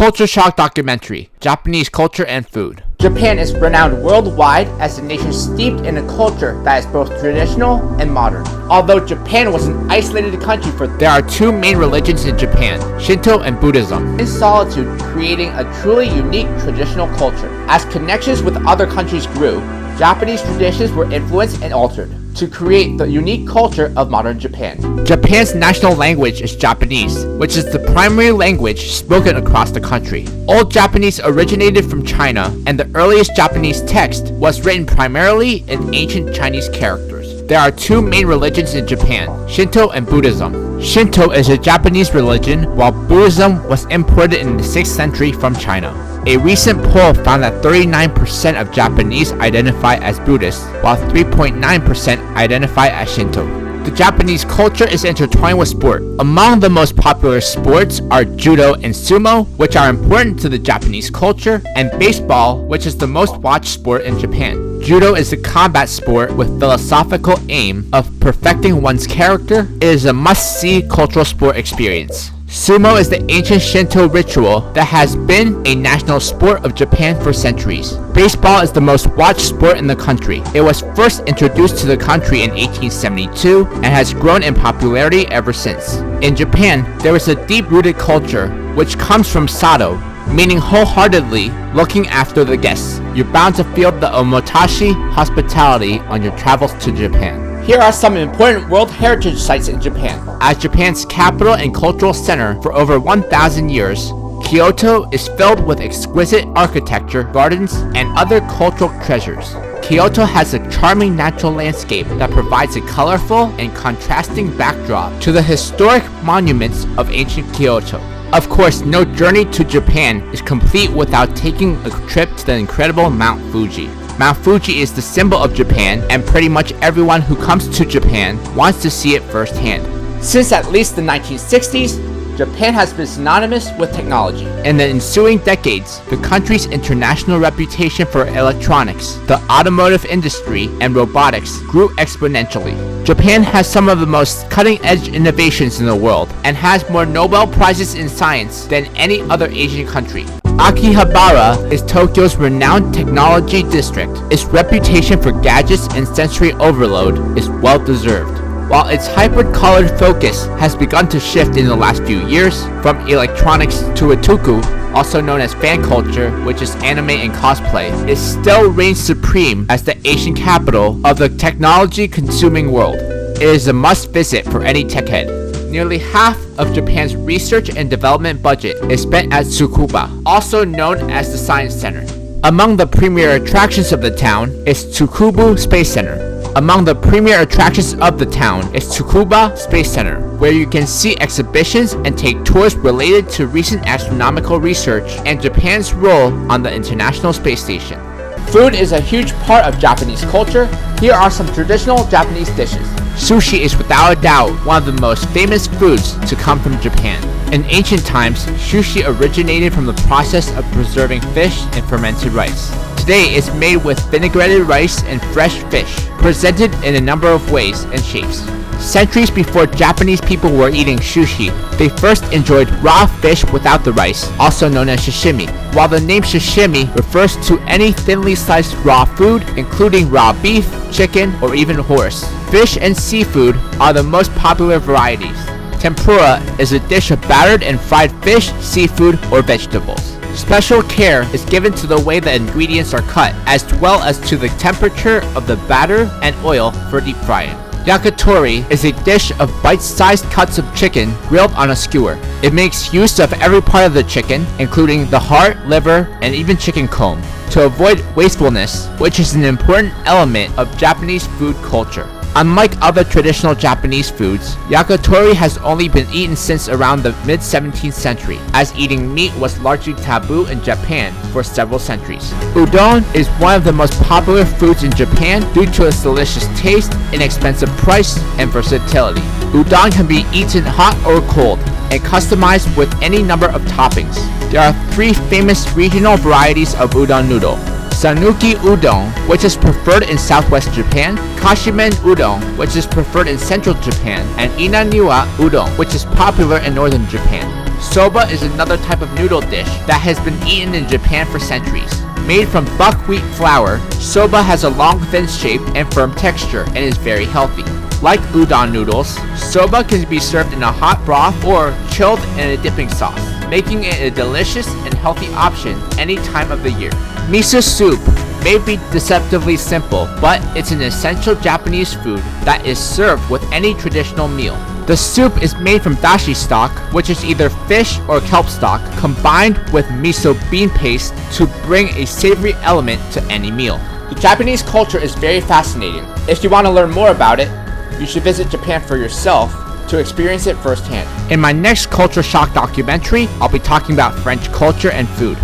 Culture Shock Documentary, Japanese Culture and Food. Japan is renowned worldwide as a nation steeped in a culture that is both traditional and modern. Although Japan was an isolated country There are two main religions in Japan, Shinto and Buddhism. in solitude, creating a truly unique traditional culture. As connections with other countries grew, Japanese traditions were influenced and altered to create the unique culture of modern Japan. Japan's national language is Japanese, which is the primary language spoken across the country. Old Japanese originated from China, and the earliest Japanese text was written primarily in ancient Chinese characters. There are two main religions in Japan, Shinto and Buddhism. Shinto is a Japanese religion, while Buddhism was imported in the 6th century from China. A recent poll found that 39% of Japanese identify as Buddhist, while 3.9% identify as Shinto. The Japanese culture is intertwined with sport. Among the most popular sports are judo and sumo, which are important to the Japanese culture, and baseball, which is the most watched sport in Japan. Judo is a combat sport with philosophical aim of perfecting one's character. It is a must-see cultural sport experience. Sumo is the ancient Shinto ritual that has been a national sport of Japan for centuries. Baseball is the most watched sport in the country. It was first introduced to the country in 1872 and has grown in popularity ever since. In Japan, there is a deep-rooted culture which comes from sado, meaning wholeheartedly looking after the guests. You're bound to feel the omotashi hospitality on your travels to Japan. Here are some important World Heritage Sites in Japan. As Japan's capital and cultural center for over 1,000 years, Kyoto is filled with exquisite architecture, gardens, and other cultural treasures. Kyoto has a charming natural landscape that provides a colorful and contrasting backdrop to the historic monuments of ancient Kyoto. Of course, no journey to Japan is complete without taking a trip to the incredible Mount Fuji. Mount Fuji is the symbol of Japan, and pretty much everyone who comes to Japan wants to see it firsthand. Since at least the 1960s, Japan has been synonymous with technology. In the ensuing decades, the country's international reputation for electronics, the automotive industry, and robotics grew exponentially. Japan has some of the most cutting-edge innovations in the world, and has more Nobel Prizes in science than any other Asian country. Akihabara is Tokyo's renowned technology district. Its reputation for gadgets and sensory overload is well-deserved. While its hyper-colored focus has begun to shift in the last few years, from electronics to otaku, also known as fan culture, which is anime and cosplay, it still reigns supreme as the Asian capital of the technology-consuming world. It is a must-visit for any tech head. Nearly half of Japan's research and development budget is spent at Tsukuba, also known as the Science Center. Among the premier attractions of the town is Tsukuba Space Center. Among the premier attractions of the town is Tsukuba Space Center, where you can see exhibitions and take tours related to recent astronomical research and Japan's role on the International Space Station. Food is a huge part of Japanese culture. Here are some traditional Japanese dishes. Sushi is without a doubt one of the most famous foods to come from Japan. In ancient times, sushi originated from the process of preserving fish in fermented rice. Today, it's made with vinaigrette rice and fresh fish, presented in a number of ways and shapes. Centuries before Japanese people were eating sushi, they first enjoyed raw fish without the rice, also known as sashimi. While the name sashimi refers to any thinly sliced raw food, including raw beef, chicken, or even horse, fish and seafood are the most popular varieties. Tempura is a dish of battered and fried fish, seafood, or vegetables. Special care is given to the way the ingredients are cut, as well as to the temperature of the batter and oil for deep frying. Yakitori is a dish of bite-sized cuts of chicken grilled on a skewer. It makes use of every part of the chicken, including the heart, liver, and even chicken comb, to avoid wastefulness, which is an important element of Japanese food culture. Unlike other traditional Japanese foods, yakitori has only been eaten since around the mid-17th century, as eating meat was largely taboo in Japan for several centuries. Udon is one of the most popular foods in Japan due to its delicious taste, inexpensive price, and versatility. Udon can be eaten hot or cold, and customized with any number of toppings. There are three famous regional varieties of udon noodle. Sanuki Udon, which is preferred in southwest Japan, Kashimen Udon, which is preferred in central Japan, and Inaniwa Udon, which is popular in northern Japan. Soba is another type of noodle dish that has been eaten in Japan for centuries. Made from buckwheat flour, soba has a long thin shape and firm texture and is very healthy. Like udon noodles, soba can be served in a hot broth or chilled in a dipping sauce, making it a delicious and healthy option any time of the year. Miso soup may be deceptively simple, but it's an essential Japanese food that is served with any traditional meal. The soup is made from dashi stock, which is either fish or kelp stock, combined with miso bean paste to bring a savory element to any meal. The Japanese culture is very fascinating. If you want to learn more about it, you should visit Japan for yourself to experience it firsthand. In my next culture shock documentary, I'll be talking about French culture and food.